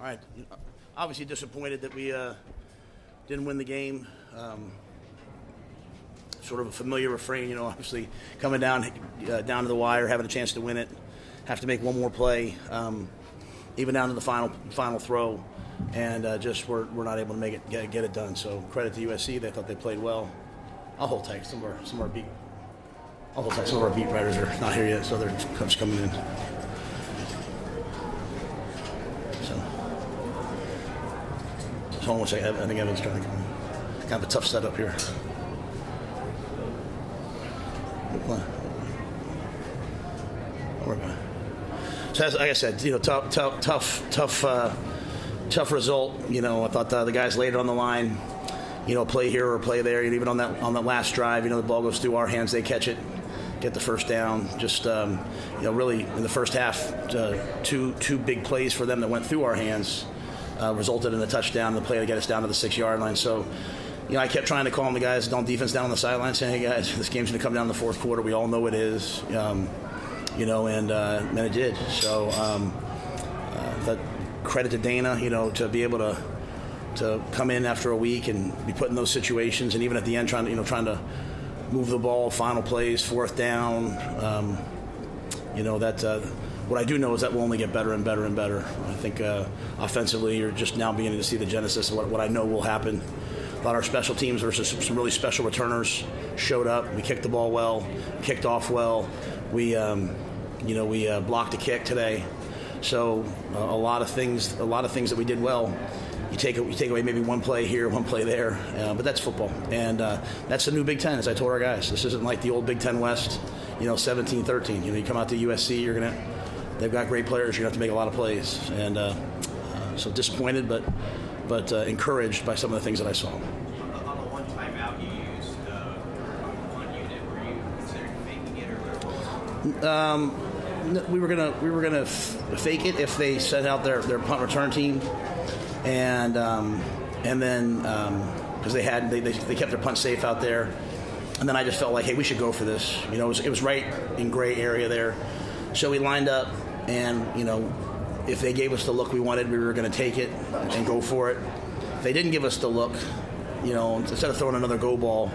All right. Obviously disappointed that we didn't win the game. Sort of a familiar refrain, obviously coming down to the wire, having a chance to win it, have to make one more play, even down to the final throw, and just we're not able to make it get it done. So credit to USC, they thought they played well. I'll hold tight. Some of our beat writers are not here yet, so they're just coming in. Hold on one second. I think Evan's trying to come in. Kind of a tough setup here. So as, like I said, tough result. I thought the guys laid it on the line. Play here or play there. Even on that last drive, the ball goes through our hands, they catch it, get the first down. Just really in the first half, two big plays for them that went through our hands. Resulted in a touchdown, the play to get us down to the 6-yard line. So, I kept trying to calm the guys on defense down on the sideline, saying, "Hey guys, this game's going to come down in the fourth quarter. We all know it is." And it did. So, that credit to Dana, to be able to come in after a week and be put in those situations, and even at the end trying to move the ball, final plays, fourth down. What I do know is that we'll only get better and better and better. I think offensively, you're just now beginning to see the genesis of what I know will happen. Thought our special teams versus some really special returners showed up. We kicked the ball well, kicked off well. We blocked a kick today. So a lot of things that we did well. You take away maybe one play here, one play there, but that's football, and that's the new Big Ten. As I told our guys, this isn't like the old Big Ten West, 17-13. You come out to USC, they've got great players. You're gonna have to make a lot of plays, and so disappointed, but encouraged by some of the things that I saw. On the one timeout you used one unit, were you considering faking it, or we were gonna fake it if they set out their punt return team, and then because they kept their punt safe out there, and then I just felt like, hey, we should go for this. It was right in gray area there, so we lined up, and if they gave us the look we wanted, we were going to take it and go for it. If they didn't give us the look, instead of throwing another go ball,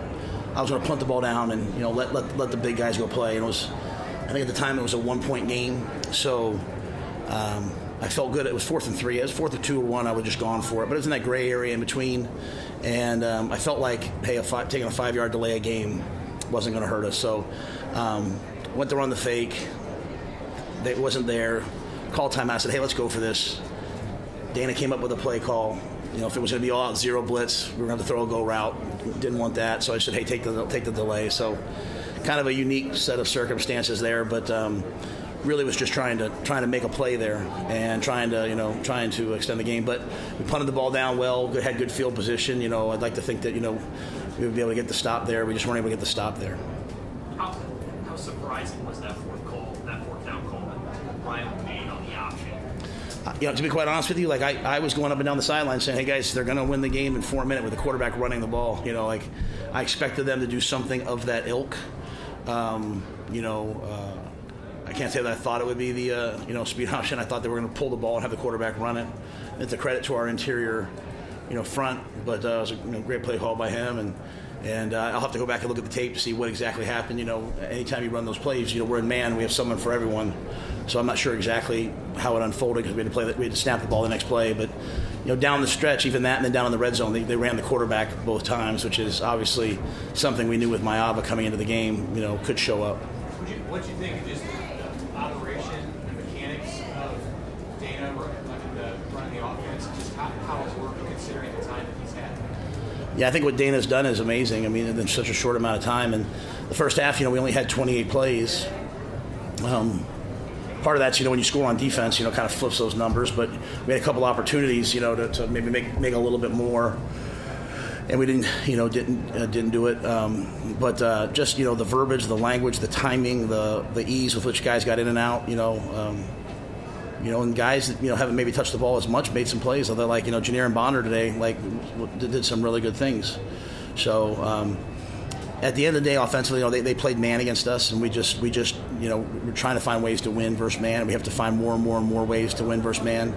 I was going to punt the ball down and let the big guys go play. And I think at the time it was a 1-point game, so I felt good. It was 4th and 3. It was 4th and 2 or 1. I would have just gone for it, but it was in that gray area in between, and I felt like, hey, taking a 5-yard delay a game wasn't going to hurt us. So went to run the fake. It wasn't there. Called timeout. I said, hey, let's go for this. Dana came up with a play call. If it was going to be all out zero blitz, we were going to have to throw a go route. Didn't want that, so I said, hey, take the delay. So kind of a unique set of circumstances there, but really was just trying to make a play there and trying to extend the game. But we punted the ball down well, had good field position. I'd like to think that we would be able to get the stop there. We just weren't able to get the stop there. How surprising was that fourth down call that Ryan made on the option? To be quite honest with you, I was going up and down the sideline saying, hey guys, they're going to win the game in 4 minutes with the quarterback running the ball. I expected them to do something of that ilk. I can't say that I thought it would be the speed option. I thought they were going to pull the ball and have the quarterback run it. It's a credit to our interior front, but it was a great play call by him, and I'll have to go back and look at the tape to see what exactly happened. Anytime you run those plays, we're in man, we have someone for everyone, so I'm not sure exactly how it unfolded because we had to snap the ball the next play, but down the stretch, even that, and then down in the red zone, they ran the quarterback both times, which is obviously something we knew with Mayava coming into the game, could show up. What do you think of just the operation and mechanics of Dana running the offense, just how it's working considering the time that he's had? Yeah, I think what Dana's done is amazing. In such a short amount of time. And the first half, we only had 28 plays. Part of that's, when you score on defense, kind of flips those numbers. But we had a couple opportunities, to maybe make a little bit more. And we didn't do it. But just, the verbiage, the language, the timing, the ease with which guys got in and out, and guys that, haven't maybe touched the ball as much made some plays. Although, Janier and Bonner today, did some really good things. So at the end of the day, offensively, they played man against us, and we just we're trying to find ways to win versus man. We have to find more and more and more ways to win versus man.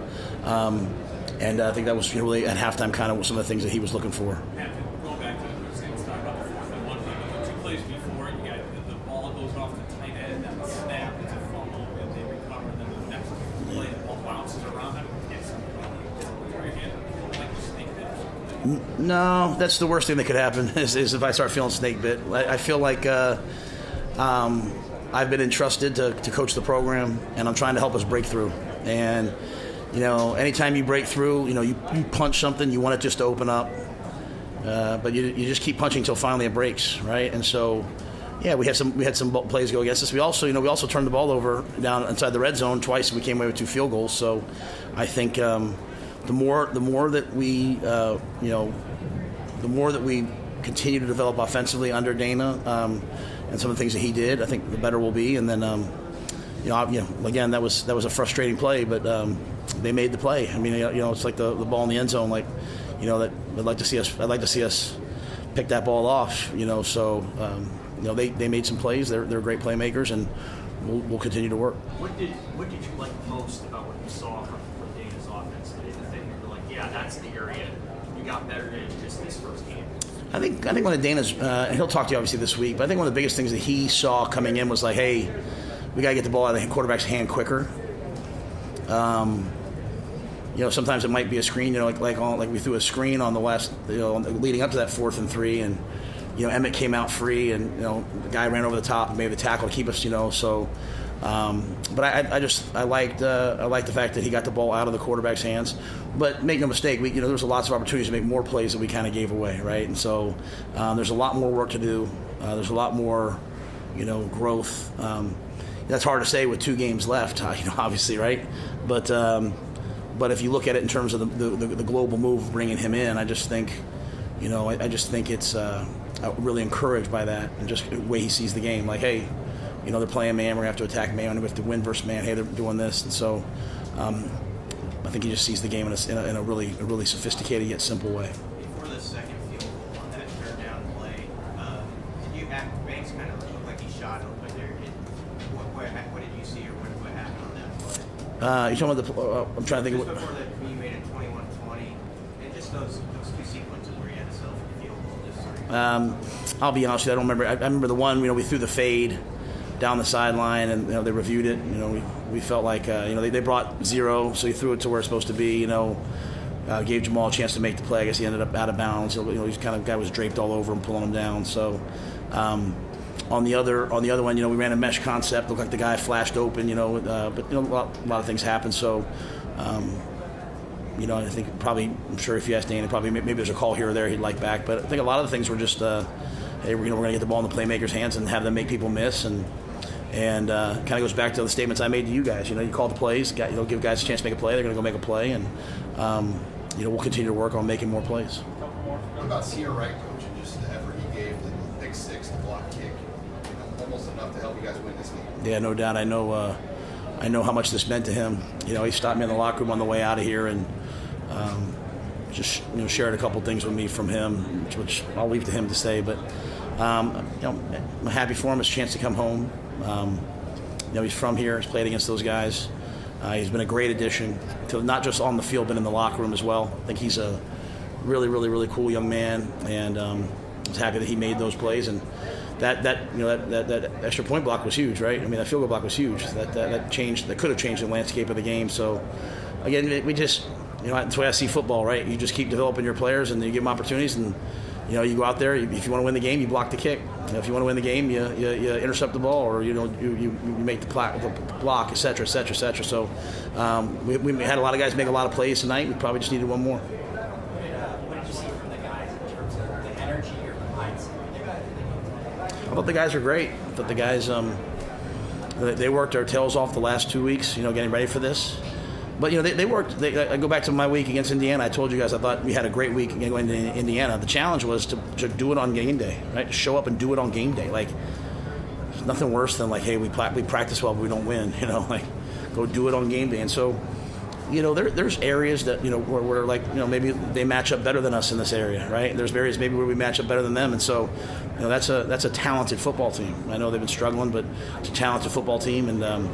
And I think that was really at halftime kind of some of the things that he was looking for. Going back to what Sam was talking about the 4th and 1 play, 2 plays before, you got the ball goes off the tight end, then the snap, it's a fumble, and they recover, and then the next play, the ball bounces around them. No, that's the worst thing that could happen is if I start feeling snake bit. I feel like I've been entrusted to coach the program, and I'm trying to help us break through. And anytime you break through, you punch something, you want it just to open up, but you just keep punching until finally it breaks, right? And so, yeah, we had some plays go against us. We also turned the ball over down inside the red zone twice, and we came away with 2 field goals. So, I think the more that we the more that we continue to develop offensively under Dana and some of the things that he did, I think the better we'll be. And then again, that was a frustrating play, but they made the play. I mean, it's like the ball in the end zone. Like, that I'd like to see us pick that ball off. So they made some plays. They're great playmakers, and we'll continue to work. What did you like most about what you saw from Dana's offense today? The thing you were like, yeah, that's the area you got better in just this first game. I think one of Dana's, and he'll talk to you obviously this week, but I think one of the biggest things that he saw coming in was like, hey, we got to get the ball out of the quarterback's hand quicker. Sometimes it might be a screen, like we threw a screen on the last, leading up to that 4th and 3, and Emmett came out free, and the guy ran over the top and made the tackle to keep us, so. But I liked the fact that he got the ball out of the quarterback's hands. But make no mistake, there was lots of opportunities to make more plays that we kind of gave away, right? And so there's a lot more work to do. There's a lot more, growth. That's hard to say with 2 games left, obviously, right? But if you look at it in terms of the global move, bringing him in, I just think it's really encouraged by that and just the way he sees the game. Like, hey, they're playing man, we're going to have to attack man, we have to win versus man, hey, they're doing this. And so I think he just sees the game in a really sophisticated yet simple way. Before the second field goal on that third down play, did you have Banks kind of look like he shot open there? What did you see, or what happened on that play? You're talking about I'm trying to think just of before you made it 21-20, and just those 2 sequences where you had to settle for the field goal. Just sorry. I'll be honest with you, I don't remember. I remember the one, we threw the fade down the sideline, and they reviewed it. We felt like they brought 0, so he threw it to where it's supposed to be. Gave Jamal a chance to make the play. I guess he ended up out of bounds. He's kind of guy was draped all over him, pulling him down. So on the other one, we ran a mesh concept. Looked like the guy flashed open. But a lot of things happen. So I think probably, I'm sure if you ask Dana, probably maybe there's a call here or there he'd like back. But I think a lot of the things were just hey, we're going to get the ball in the playmakers' hands and have them make people miss, and kind of goes back to the statements I made to you guys. You call the plays, give guys a chance to make a play. They're going to go make a play, and we'll continue to work on making more plays. What about Sierra Wright, coach, and just the effort he gave, the pick 6, the block kick, almost enough to help you guys win this game? Yeah, no doubt. I know how much this meant to him. He stopped me in the locker room on the way out of here, and just shared a couple things with me from him, which I'll leave to him to say. But I'm happy for him. It's a chance to come home. He's from here. He's played against those guys. He's been a great addition to not just on the field, but in the locker room as well. I think he's a really, really, really cool young man, and I was happy that he made those plays. And that extra point block was huge, right? I mean, that field goal block was huge. That changed. That could have changed the landscape of the game. So again, we just. That's the way I see football, right? You just keep developing your players, and you give them opportunities, and you go out there. If you want to win the game, you block the kick. If you want to win the game, you intercept the ball, or you make the block, et cetera, et cetera, et cetera. So we had a lot of guys make a lot of plays tonight. We probably just needed one more. What did you see from the guys in terms of the energy or the mindset? I thought the guys were great. I thought the guys they worked their tails off the last 2 weeks, getting ready for this. But, they worked. I go back to my week against Indiana. I told you guys I thought we had a great week going to Indiana. The challenge was to do it on game day, right? Show up and do it on game day. Like, there's nothing worse than, like, hey, we practice well, but we don't win, like, go do it on game day. And so, there's areas that, where like, maybe they match up better than us in this area, right? There's areas maybe where we match up better than them. And so, that's a talented football team. I know they've been struggling, but it's a talented football team. And,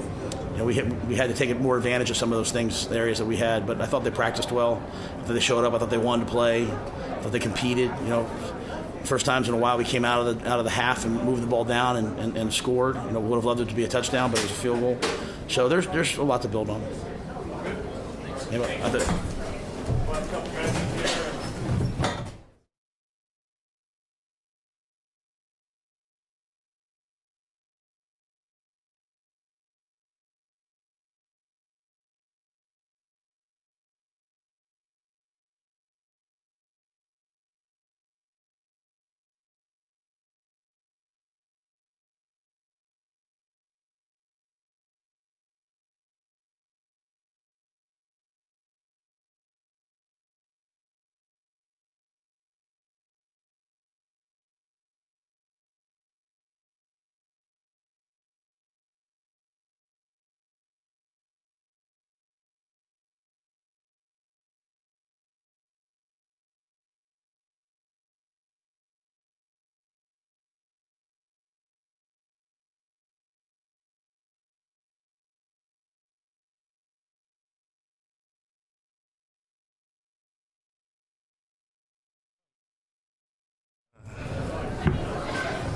we had to take more advantage of some of those things, the areas that we had. But I thought they practiced well. I thought they showed up. I thought they wanted to play. I thought they competed. First times in a while we came out of the half and moved the ball down and scored. Would have loved it to be a touchdown, but it was a field goal. So there's a lot to build on.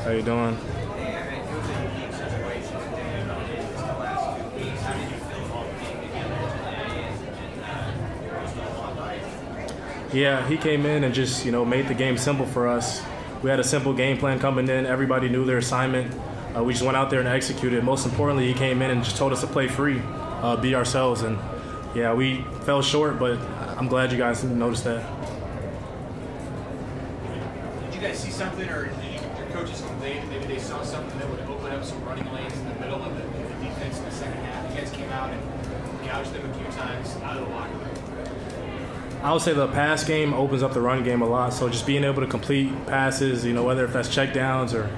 How you doing? Yeah, he came in and just, made the game simple for us. We had a simple game plan coming in. Everybody knew their assignment. We just went out there and executed. Most importantly, he came in and just told us to play free, be ourselves. And, yeah, we fell short, but I'm glad you guys noticed that. Did you guys see something, or your coaches conveyed maybe they saw something that would open up some running lanes in the middle of the defense in the second half? You guys came out and gouged them a few times out of the locker room. I would say the pass game opens up the run game a lot. So just being able to complete passes, whether if that's checkdowns or,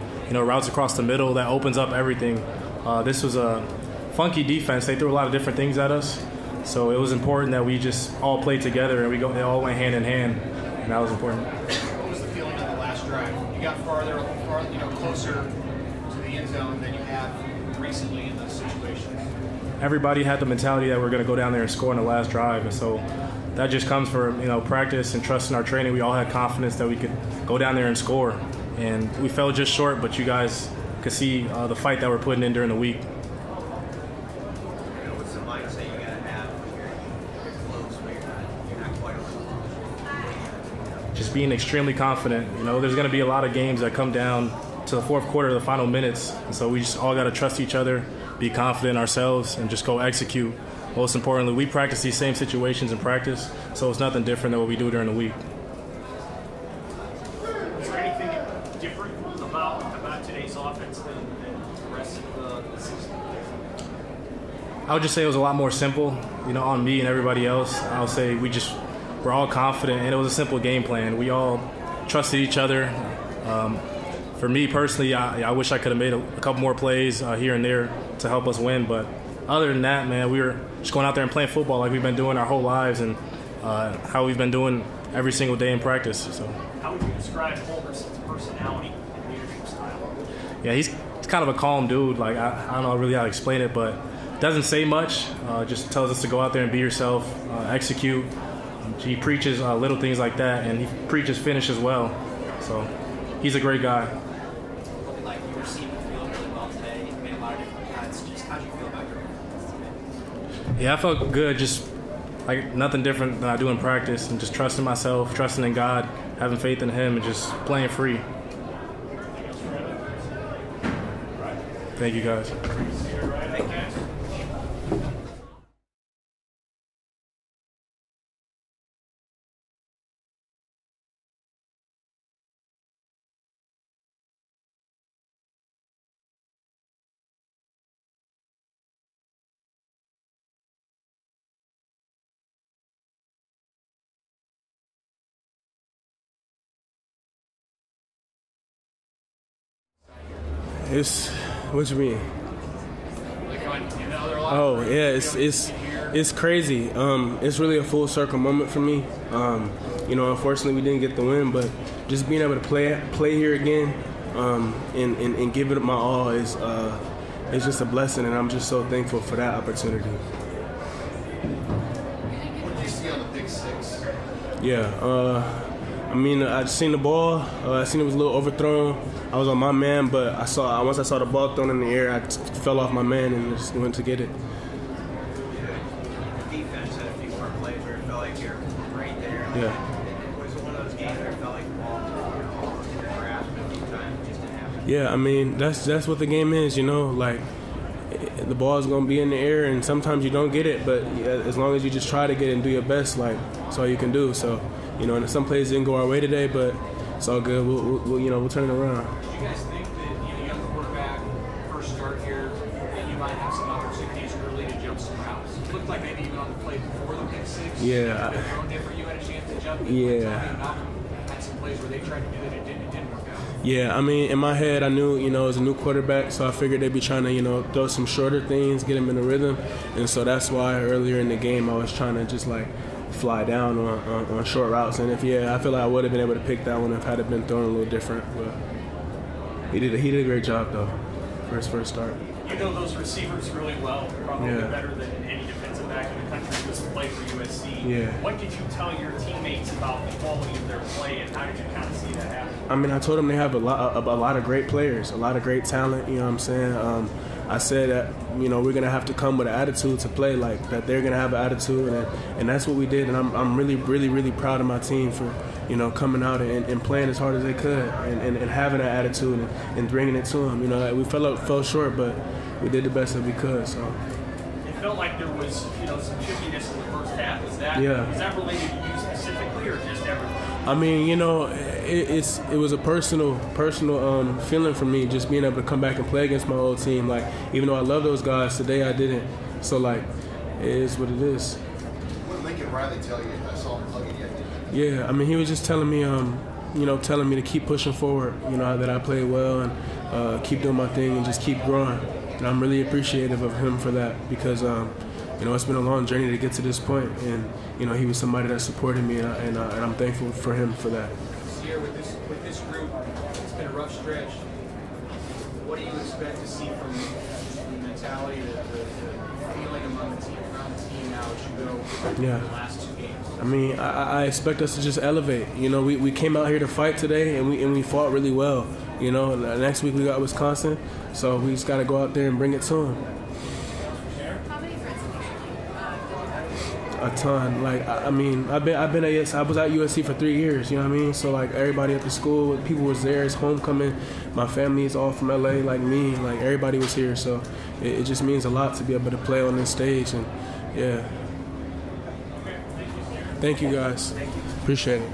routes across the middle, that opens up everything. This was a funky defense. They threw a lot of different things at us. So it was important that we just all played together and they all went hand in hand, and that was important. What was the feeling on the last drive? You got closer to the end zone than you have recently in those situations. Everybody had the mentality that we're going to go down there and score in the last drive, and so that just comes from practice and trust in our training. We all had confidence that we could go down there and score, and we fell just short. But you guys could see the fight that we're putting in during the week. What's the mindset you got to have when you're close, but you're not quite over? Just being extremely confident. There's going to be a lot of games that come down to the fourth quarter, the final minutes, and so we just all got to trust each other, be confident in ourselves, and just go execute. Most importantly, we practice these same situations in practice, so it's nothing different than what we do during the week. Is there anything different about today's offense than the rest of the season? I would just say it was a lot more simple, on me and everybody else. I would say we're all confident, and it was a simple game plan. We all trusted each other. For me personally, I wish I could have made a couple more plays here and there to help us win, but other than that, man, we were just going out there and playing football like we've been doing our whole lives and how we've been doing every single day in practice. So, how would you describe Holgerson's personality and leadership style? Yeah, he's kind of a calm dude. Like I don't know really how to explain it, but doesn't say much. Just tells us to go out there and be yourself, execute. He preaches little things like that, and he preaches finish as well. So he's a great guy. Looking like you were seeing the field really well today. You made a lot of different cuts. Just how do you feel about your performance today? Yeah, I felt good. Just like nothing different than I do in practice, and just trusting myself, trusting in God, having faith in Him, and just playing free. Thank you, guys. What you mean? Oh yeah, it's crazy. It's really a full circle moment for me. Unfortunately we didn't get the win, but just being able to play here again and give it my all is it's just a blessing, and I'm just so thankful for that opportunity. What did you see on the pick six? Yeah, I mean, I seen the ball. I seen it was a little overthrown. I was on my man, but once I saw the ball thrown in the air, I fell off my man and just went to get it. The defense had a few more plays where it felt like you're right there. Yeah. Was it one of those games where it felt like the ball was almost in your grasp a few times, it just didn't happen? Yeah, I mean, that's what the game is, you know, like the ball is going to be in the air and sometimes you don't get it, but as long as you just try to get it and do your best, like, that's all you can do. So, you know, and some plays didn't go our way today, but it's all good. We'll turn it around. Do you guys think that you got the quarterback first start here, that you might have some opportunities early to jump some routes? It looked like maybe even on the play before the pick six. Yeah. Thrown different, you had a chance to jump. Yeah. Malcolm had some plays where they tried to do that, it didn't work out. Yeah, I mean, in my head, I knew, you know, it was a new quarterback, so I figured they'd be trying to, you know, throw some shorter things, get him in a rhythm, and so that's why earlier in the game I was trying to just like fly down on short routes. And I feel like I would have been able to pick that one if it had been thrown a little different. But he did a great job though for his first start. You know those receivers really well, probably Yeah. better than any defensive back in the country who's played for USC. Yeah. What did you tell your teammates about the quality of their play, and how did you kind of see that happen? I mean, I told them they have a lot of great players, a lot of great talent. You know what I'm saying? I said that, you know, we're gonna have to come with an attitude to play, like that they're gonna have an attitude, and that's what we did. And I'm really, really, really proud of my team for, you know, coming out and playing as hard as they could and having that attitude and bringing it to them. You know, we fell short, but we did the best that we could. So. It felt like there was, you know, some chippiness in the first half. Was that related to you specifically, or just everything? I mean, you know, it was a personal feeling for me just being able to come back and play against my old team. Like, even though I love those guys, today I didn't. So, like, it is what it is. What did Lincoln Riley tell you? I saw him hugging you. Yeah, I mean, he was just telling me, telling me to keep pushing forward. You know, that I played well and keep doing my thing and just keep growing. And I'm really appreciative of him for that because, you know, it's been a long journey to get to this point, and you know, he was somebody that supported me, and I'm thankful for him for that. This year with this group, it's been a rough stretch. What do you expect to see from the mentality, the feeling among the team, around the team now as you go through the last two games? I mean, I expect us to just elevate. You know, we came out here to fight today, and we fought really well. You know, next week we got Wisconsin, so we just got to go out there and bring it to them. A ton. Like, I mean, I was at USC for 3 years. You know what I mean? So like everybody at the school, people was there. It's homecoming. My family is all from LA, like me. Like everybody was here. So it just means a lot to be able to play on this stage. And yeah. Thank you guys. Appreciate it.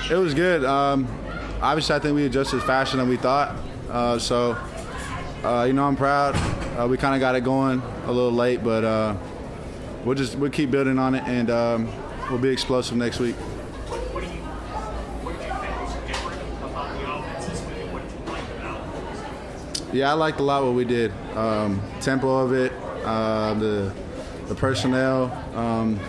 It was good. Obviously, I think we adjusted faster than we thought. I'm proud. We kind of got it going a little late, but we'll keep building on it, and we'll be explosive next week. What did you think was different about the offense this week? What did you like about it? Yeah, I liked a lot what we did. Tempo of it, the personnel,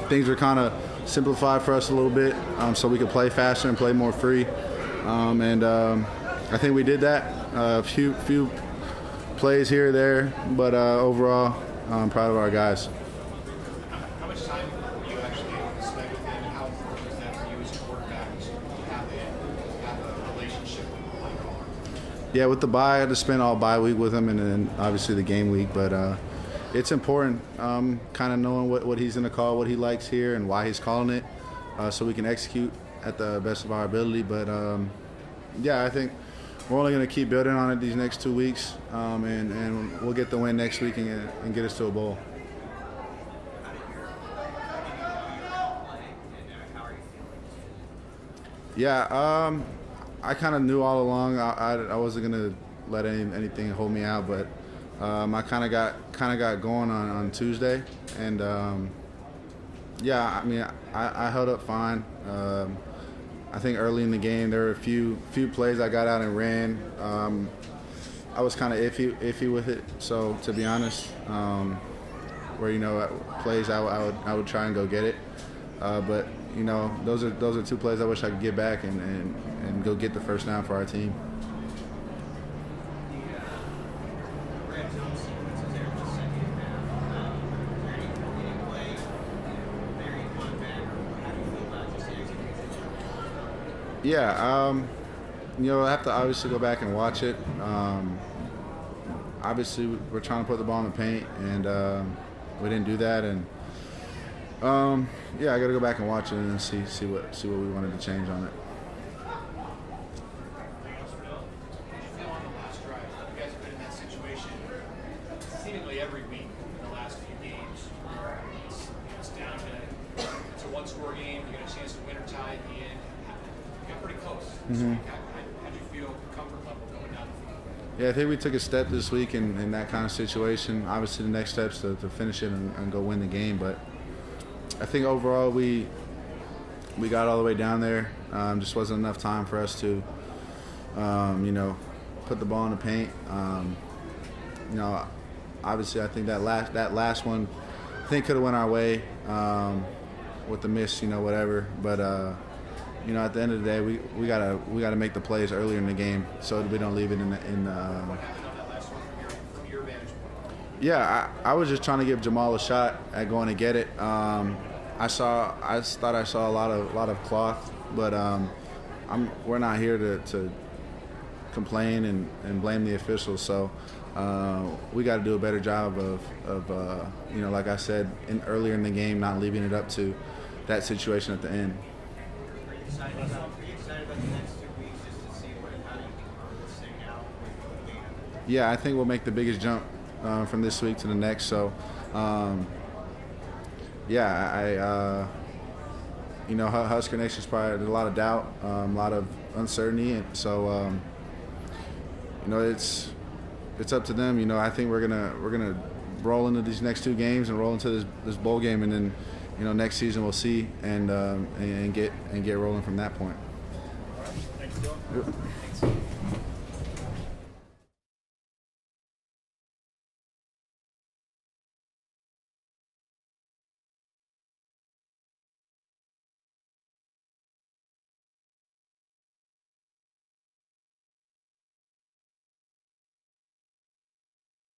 things were kind of simplified for us a little bit, so we could play faster and play more free. I think we did that. A few plays here or there, but overall, I'm proud of our guys. How much time were you actually able to spend with him, and how important is that for you as a quarterback to have a relationship with the play caller? Yeah, with the bye, I had to spend all bye week with him, and then obviously the game week. But it's important, kind of knowing what he's going to call, what he likes here, and why he's calling it, so we can execute at the best of our ability. But yeah, I think we're only going to keep building on it these next 2 weeks, and we'll get the win next week and get us to a bowl. Yeah, I kind of knew all along I wasn't going to let anything hold me out, but I kind of got going on Tuesday, and yeah, I mean I held up fine. I think early in the game there were a few plays I got out and ran. I was kind of iffy with it, so to be honest, where plays I would try and go get it, but those are 2 plays I wish I could get back and go get the first down for our team. Yeah, I have to obviously go back and watch it. Obviously, we're trying to put the ball in the paint, and we didn't do that. And yeah, I got to go back and watch it and see what we wanted to change on it. You guys have been in that situation seemingly every week in the last few games. It's down to it's a one-score game. You get a chance to win or tie at the end. You got pretty close. Mm-hmm. How'd you feel comfort level going down the field? Yeah, I think we took a step this week in that kind of situation. Obviously, the next step's to finish it and go win the game. But I think overall we got all the way down there. Just wasn't enough time for us to, put the ball in the paint. Obviously, I think that last one, I think could have went our way with the miss, whatever. But at the end of the day, we gotta make the plays earlier in the game so that we don't leave it in. What happened on that last one from your vantage point? Yeah, I was just trying to give Jamal a shot at going to get it. I thought I saw a lot of cloth, but we're not here to complain and blame the officials. So we got to do a better job of like I said earlier in the game, not leaving it up to that situation at the end. Are you excited about the next 2 weeks just to see how you can run this thing out with the game? Yeah, I think we'll make the biggest jump from this week to the next. So, Husker Nation's probably there's a lot of doubt, a lot of uncertainty, and so it's up to them. I think we're gonna roll into these next 2 games and roll into this bowl game, and then next season we'll see and get rolling from that point. Thanks, Dylan. Yep.